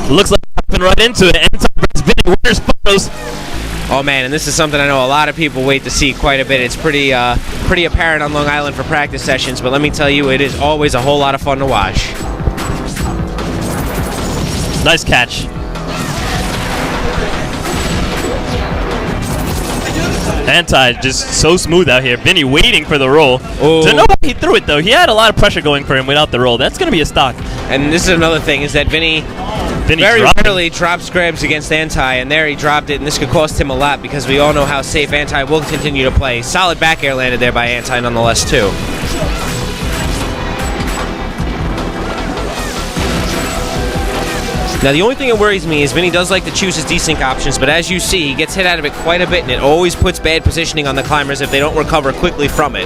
Looks like hopping right into it. Anti versus Vinnie, winners photos. Oh man, and this is something I know a lot of people wait to see quite a bit. It's pretty apparent on Long Island for practice sessions, but let me tell you, it is always a whole lot of fun to watch. Nice catch. Anti just so smooth out here. Vinnie waiting for the roll. Don't know why he threw it though. He had a lot of pressure going for him without the roll. That's going to be a stock. And this is another thing, is that Vinnie very rarely drops grabs against Anti, and there he dropped it, and this could cost him a lot because we all know how safe Anti will continue to play. Solid back air landed there by Anti nonetheless too. Now, the only thing that worries me is Vinnie does like to choose his desync options, but as you see, he gets hit out of it quite a bit, and it always puts bad positioning on the climbers if they don't recover quickly from it.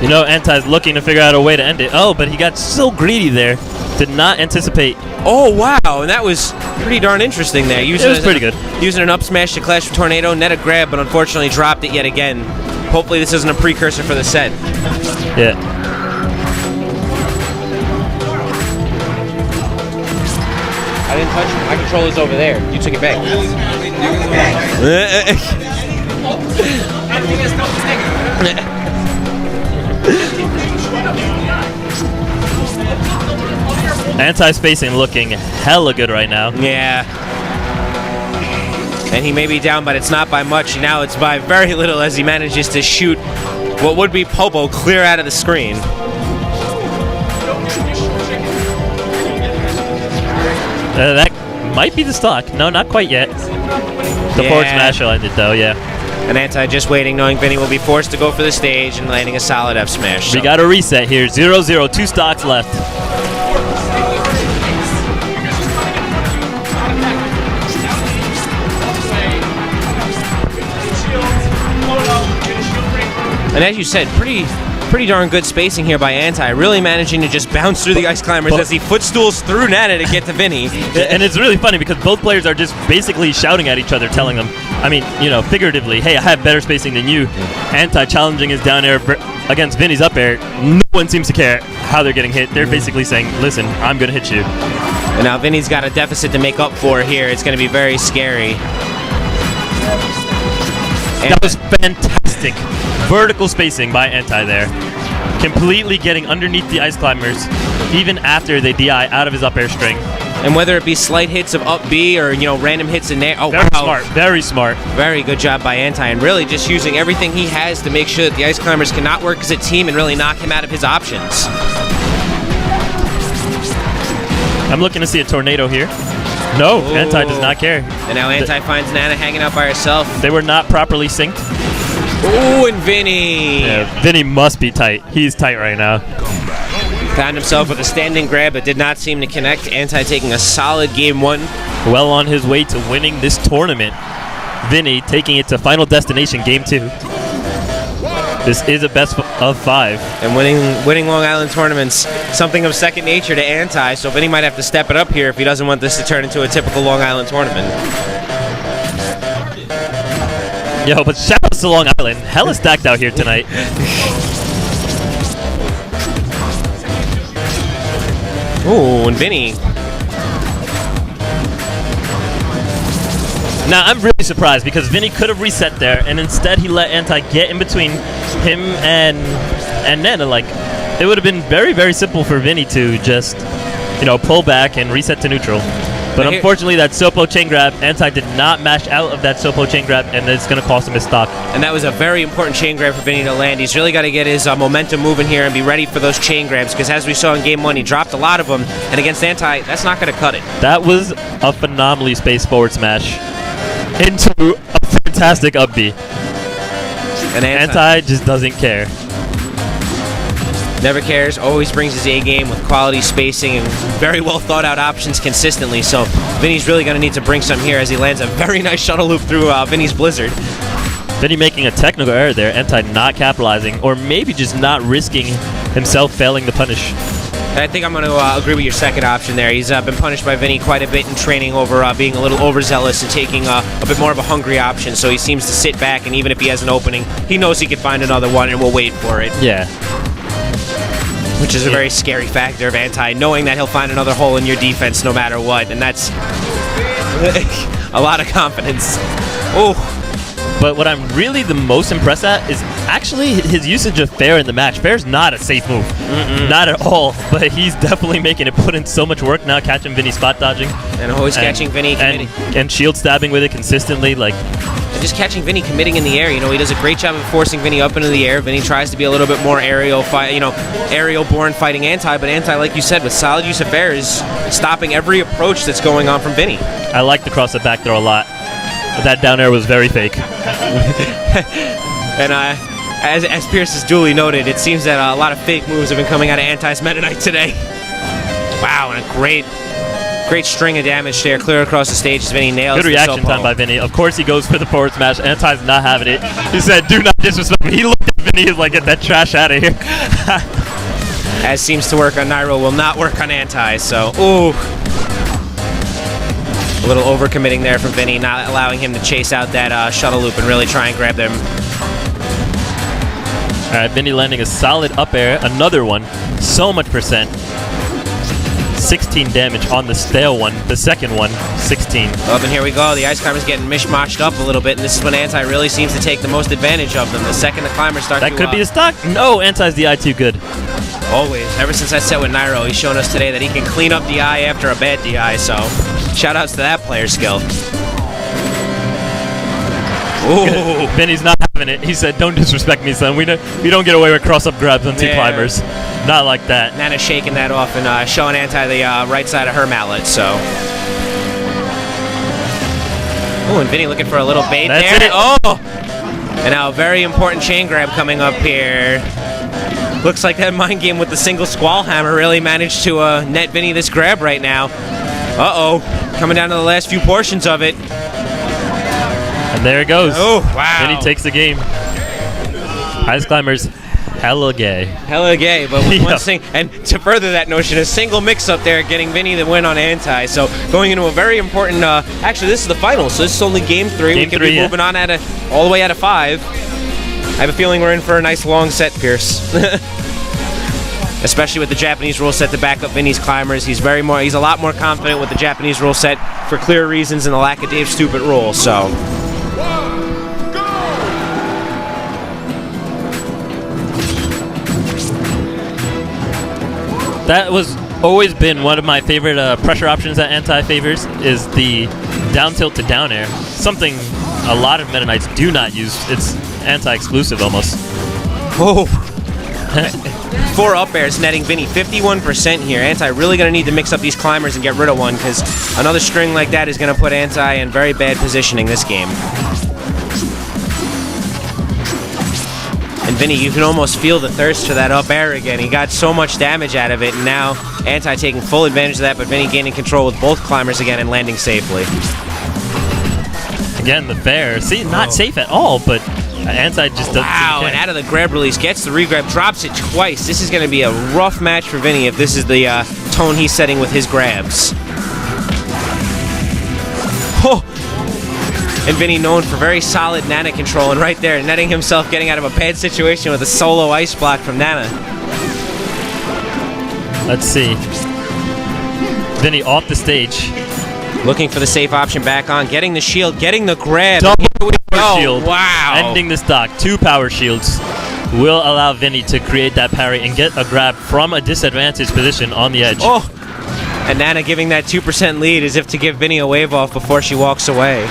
You know, Anti's looking to figure out a way to end it. Oh, but he got so greedy there. Did not anticipate. Oh, wow, and that was pretty darn interesting there. It was pretty good. Using an up smash to clash with Tornado, net a grab, but unfortunately dropped it yet again. Hopefully this isn't a precursor for the set. Yeah. I didn't touch it. My controller's over there. You took it back. Anti-spacing looking hella good right now. Yeah. And he may be down, but it's not by much. Now it's by very little as he manages to shoot what would be Popo clear out of the screen. That might be the stock. No, not quite yet. The forward smash will end it though, yeah. And Anti just waiting, knowing Vinnie will be forced to go for the stage and landing a solid F smash. We got a reset here. 0-0, 2 stocks left. And as you said, pretty darn good spacing here by Anti, really managing to just bounce through the ice climbers as he footstools through Nana to get to Vinnie. And it's really funny because both players are just basically shouting at each other, telling them, I mean, you know, figuratively, hey, I have better spacing than you. Anti challenging his down air against Vinnie's up air. No one seems to care how they're getting hit. They're basically saying, listen, I'm going to hit you. And now Vinnie's got a deficit to make up for here. It's going to be very scary. And that was fantastic. Vertical spacing by Anti there. Completely getting underneath the ice climbers, even after they DI out of his up air string. And whether it be slight hits of up B or, you know, random hits in there. Oh, very smart. Very smart. Very good job by Anti, and really just using everything he has to make sure that the ice climbers cannot work as a team and really knock him out of his options. I'm looking to see a tornado here. No, ooh. Anti does not care. And now Anti finds Nana hanging out by herself. They were not properly synced. Ooh, and Vinnie. Yeah, Vinnie must be tight. He's tight right now. Found himself with a standing grab but did not seem to connect. Anti taking a solid game one. Well on his way to winning this tournament. Vinnie taking it to Final Destination Game 2. This is a best of 5. And winning Long Island tournaments, something of second nature to Anti, so Vinnie might have to step it up here if he doesn't want this to turn into a typical Long Island tournament. Yo, but shout out to Long Island. Hella stacked out here tonight. Ooh, and Vinnie. Now, I'm really surprised because Vinnie could have reset there, and instead he let Anti get in between him and Nana. Like, it would have been very, very simple for Vinnie to just, you know, pull back and reset to neutral. But unfortunately, that Sopo chain grab, Anti did not mash out of that Sopo chain grab, and it's going to cost him his stock. And that was a very important chain grab for Vinnie to land. He's really got to get his momentum moving here and be ready for those chain grabs, because as we saw in Game 1, he dropped a lot of them, and against Anti, that's not going to cut it. That was a phenomenally spaced forward smash into a fantastic up B. And Anti just doesn't care. Never cares, always brings his A game with quality spacing and very well thought out options consistently. So Vinnie's really going to need to bring some here as he lands a very nice shuttle loop through Vinnie's Blizzard. Vinnie making a technical error there, Anti not capitalizing, or maybe just not risking himself failing the punish. I think I'm going to agree with your second option there. He's been punished by Vinnie quite a bit in training over being a little overzealous and taking a bit more of a hungry option. So he seems to sit back, and even if he has an opening, he knows he can find another one, and we'll wait for it. Yeah. Which is a very scary factor of Anti, knowing that he'll find another hole in your defense no matter what, and that's a lot of confidence. Oh. But what I'm really the most impressed at is actually his usage of Fair in the match. Fair's not a safe move. Not at all, but he's definitely making it put in so much work now, catching Vinnie spot dodging. And always catching Vinnie and shield stabbing with it consistently. Like, and just catching Vinnie committing in the air. You know, he does a great job of forcing Vinnie up into the air. Vinnie tries to be a little bit more aerial born fighting Anti, but Anti, like you said, with solid use of Fair is stopping every approach that's going on from Vinnie. I like the cross-up back throw a lot. But that down air was very fake. And as Pierce has duly noted, it seems that a lot of fake moves have been coming out of Anti's Meta Knight today. Wow, and a great string of damage there, clear across the stage as Vinnie nails. Good reaction time by Vinnie. Of course he goes for the forward smash. Anti's not having it. He said, "Do not disrespect me." He looked at Vinnie. He's like, "Get that trash out of here." As seems to work on Nairo, will not work on Anti. So, ooh. A little overcommitting there from Vinnie, not allowing him to chase out that shuttle loop and really try and grab them. All right, Vinnie landing a solid up air, another one. So much percent. 16 damage on the stale one. The second one, 16. Oh, and here we go. The Ice Climber's getting mishmashed up a little bit, and this is when Anti really seems to take the most advantage of them. The second the climbers start that could be a stock. No, Anti's DI too good. Always. Ever since I set with Nairo, he's shown us today that he can clean up DI after a bad DI, so shout outs to that player skill. Ooh. Vinnie's not having it. He said, "Don't disrespect me, son. We don't get away with cross-up grabs on two climbers. Not like that." Nana's shaking that off and showing Anti the right side of her mallet, so. Oh, and Vinnie looking for a little bait there. It. Oh! And now a very important chain grab coming up here. Looks like that mind game with the single Squall Hammer really managed to net Vinnie this grab right now. Uh-oh. Coming down to the last few portions of it. And there it goes. Oh, wow. Vinnie takes the game. Ice Climbers, hella gay. Hella gay, but with one thing, and to further that notion, a single mix-up there getting Vinnie the win on Anti. So going into a very important, actually this is the final, so this is only game 3. We could be moving on all the way out of 5. I have a feeling we're in for a nice long set, Pierce. Especially with the Japanese rule set to back up Vinnie's climbers. He's a lot more confident with the Japanese rule set for clear reasons and the lack of Dave's stupid rule, so. That was always been one of my favorite pressure options that Anti favors is the down tilt to down air. Something a lot of Meta Knights do not use. It's Anti-exclusive almost. Oh. 4 up airs netting Vinnie 51% here. Anti really going to need to mix up these climbers and get rid of one because another string like that is going to put Anti in very bad positioning this game. And Vinnie, you can almost feel the thirst for that up air again. He got so much damage out of it, and now Anti taking full advantage of that, but Vinnie gaining control with both climbers again and landing safely. Again, the fair. See, not safe at all, but Anti just doesn't. Wow, and out of the grab release, gets the regrab, drops it twice. This is going to be a rough match for Vinnie if this is the tone he's setting with his grabs. Oh! And Vinnie known for very solid Nana control, and right there, netting himself getting out of a bad situation with a solo ice block from Nana. Let's see. Vinnie off the stage. Looking for the safe option back on, getting the shield, getting the grab. Double power shield. Wow. Ending the stock. 2 power shields will allow Vinnie to create that parry and get a grab from a disadvantaged position on the edge. Oh! And Nana giving that 2% lead as if to give Vinnie a wave off before she walks away.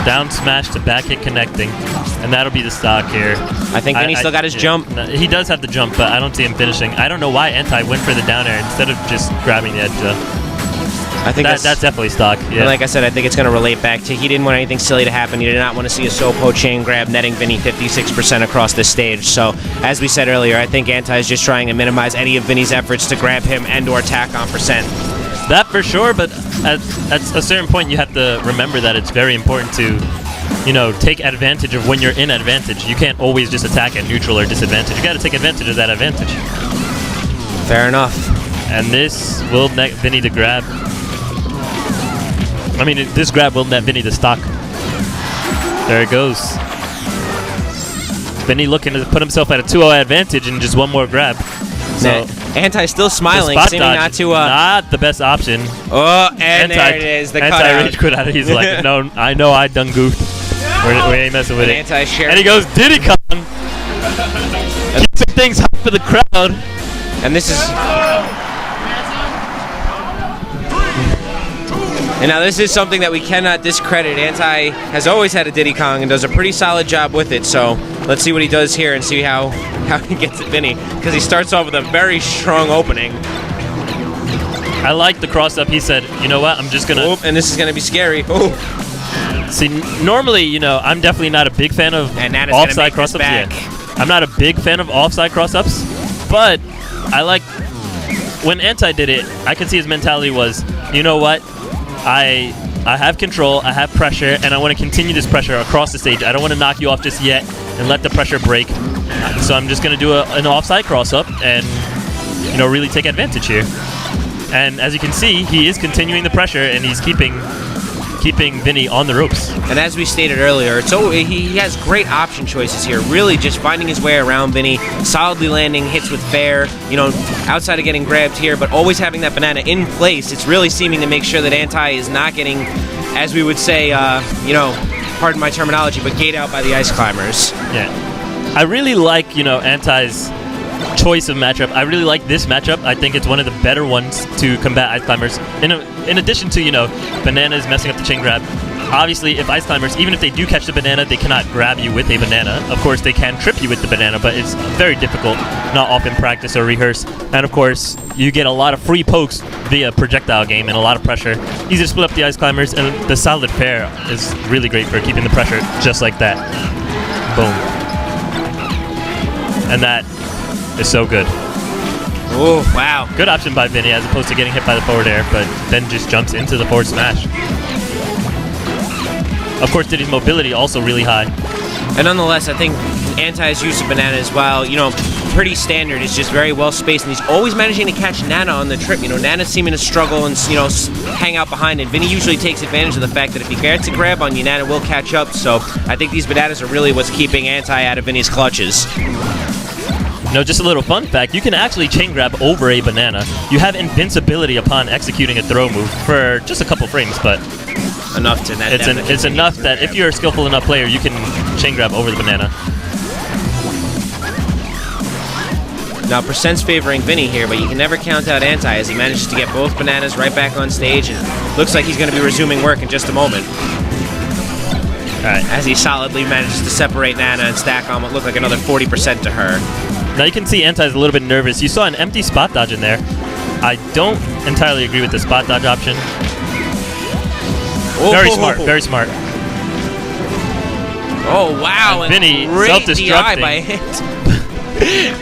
Down smash to back hit connecting. And that'll be the stock here. I think Vinnie still got his jump. He does have the jump, but I don't see him finishing. I don't know why Anti went for the down air instead of just grabbing the edge though. I think that's definitely stock. Yeah. And like I said, I think it's going to relate back to he didn't want anything silly to happen. He did not want to see a Sopo chain grab netting Vinnie 56% across the stage. So, as we said earlier, I think Anti is just trying to minimize any of Vinnie's efforts to grab him and or attack on percent. That for sure, but at a certain point you have to remember that it's very important to, you know, take advantage of when you're in advantage. You can't always just attack at neutral or disadvantage. You got to take advantage of that advantage. Fair enough. And this will net Vinnie the grab. I mean, this grab will net Vinnie the stock. There it goes. Vinnie looking to put himself at a 2-0 advantage and just one more grab. So Anti's still smiling, The spot seeming dodge not is to. not the best option. Oh, and there it is, the cutout. Anti-rage quit out. He's like, no, I know I done goofed. We ain't messing with it. Anti-share. And he goes, Diddy Kong. Keeping things hot for the crowd. And this is. And now this is something that we cannot discredit. Anti has always had a Diddy Kong and does a pretty solid job with it. So let's see what he does here and see how he gets at Vinnie. Because he starts off with a very strong opening. I like the cross-up. He said, you know what, I'm just going to... And this is going to be scary. Oh. See, normally, you know, I'm definitely not a big fan of offside cross-ups. Yeah. I'm not a big fan of offside cross-ups. But I like... When Anti did it, I could see his mentality was, you know what? I have control, I have pressure, and I want to continue this pressure across the stage. I don't want to knock you off just yet and let the pressure break. So I'm just going to do an offside cross-up and, you know, really take advantage here. And as you can see, he is continuing the pressure, and he's keeping Vinnie on the ropes. And as we stated earlier, he has great option choices here, really just finding his way around Vinnie, solidly landing hits with fair, you know, outside of getting grabbed here, but always having that banana in place. It's really seeming to make sure that Anti is not getting, as we would say, you know, pardon my terminology, but gate out by the ice climbers. Yeah. I really like, you know, Anti's choice of matchup. I really like this matchup. I think it's one of the better ones to combat ice climbers. In addition to, you know, bananas messing up the chain grab. Obviously, if ice climbers, even if they do catch the banana, they cannot grab you with a banana. Of course, they can trip you with the banana, but it's very difficult, not often practice or rehearse. And of course, you get a lot of free pokes via projectile game and a lot of pressure. Easy to split up the ice climbers, and the solid pair is really great for keeping the pressure just like that. Boom. And that is so good. Oh, wow. Good option by Vinnie as opposed to getting hit by the forward air, but then just jumps into the forward smash. Of course, Diddy's mobility also really high. And nonetheless, I think Anti's use of bananas, while, you know, pretty standard, is just very well spaced, and he's always managing to catch Nana on the trip. You know, Nana's seeming to struggle and, you know, hang out behind, and Vinnie usually takes advantage of the fact that if he gets a grab on you, Nana will catch up. So I think these bananas are really what's keeping Anti out of Vinnie's clutches. You know, just a little fun fact, you can actually chain grab over a banana. You have invincibility upon executing a throw move for just a couple frames, but enough to that. It's enough that if you're a skillful enough player, you can chain grab over the banana. Now, percent's favoring Vinnie here, but you can never count out Anti as he manages to get both bananas right back on stage, and looks like he's going to be resuming work in just a moment. All right. As he solidly manages to separate Nana and stack on what looked like another 40% to her. Now you can see Anti's a little bit nervous. You saw an empty spot dodge in there. I don't entirely agree with the spot dodge option. Oh, very smart, very smart. Oh, wow. And Vinnie self-destructing. By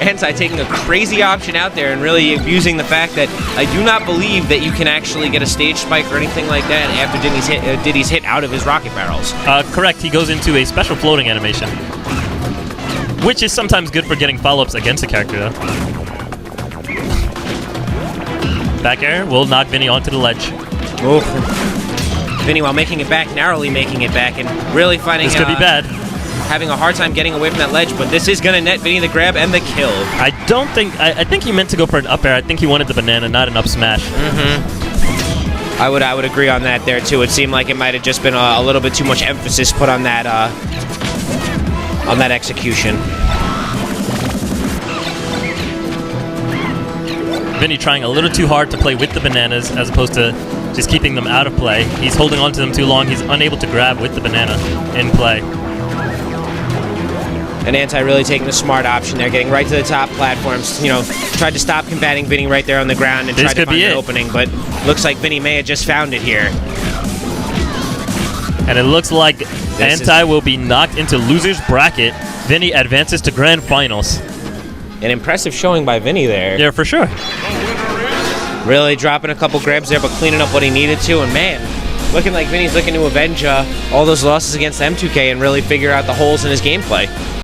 Anti taking a crazy option out there and really abusing the fact that I do not believe that you can actually get a stage spike or anything like that after Diddy's hit out of his rocket barrels. Correct. He goes into a special floating animation, which is sometimes good for getting follow-ups against a character, though. Back air will knock Vinnie onto the ledge. Oh. Vinnie, while making it back, narrowly making it back, and really finding... This could be bad. Having a hard time getting away from that ledge, but this is going to net Vinnie the grab and the kill. I don't think... I think he meant to go for an up air. I think he wanted the banana, not an up smash. Mm-hmm. I would agree on that there, too. It seemed like it might have just been a little bit too much emphasis put on that execution. Vinnie trying a little too hard to play with the bananas as opposed to just keeping them out of play. He's holding on to them too long. He's unable to grab with the banana in play. And Anti really taking the smart option there, getting right to the top platforms. You know, tried to stop combating Vinnie right there on the ground and tried to find an opening, but looks like Vinnie may have just found it here. And it looks like Anti will be knocked into loser's bracket. Vinnie advances to grand finals. An impressive showing by Vinnie there. Yeah, for sure. Really dropping a couple grabs there, but cleaning up what he needed to. And man, looking like Vinnie's looking to avenge all those losses against M2K and really figure out the holes in his gameplay.